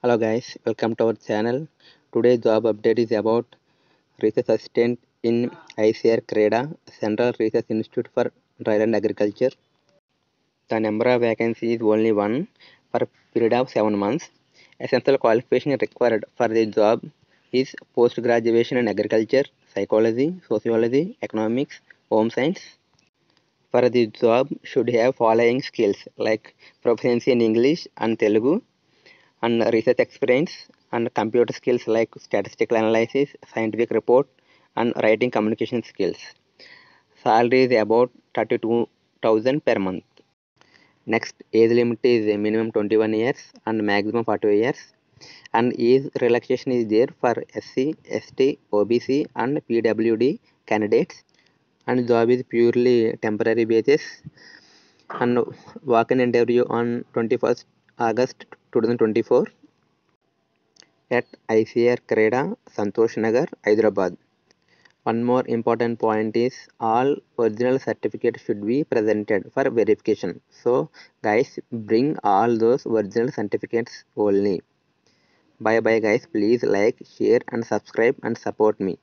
Hello guys, welcome to our channel. Today's job update is about research assistant in ICR CREDA, Central Research Institute for Dryland Agriculture. The number of vacancies is only one for a period of 7 months. Essential qualification required for the job is post graduation in agriculture, psychology, sociology, economics, home science. For the job should have following skills like proficiency in English and Telugu, and research experience and computer skills like statistical analysis, scientific report, and writing communication skills. Salary is about 32,000 per month. Next, age limit is a minimum 21 years and maximum 40 years. And age relaxation is there for SC, ST, OBC, and PWD candidates. And job is purely temporary basis. And walk-in interview on 21st August 2024. At ICR CREDA, Santosh Nagar, Hyderabad. One more important point is all original certificates should be presented for verification. So guys, bring all those original certificates only. Bye bye guys, please like, share and subscribe and support me.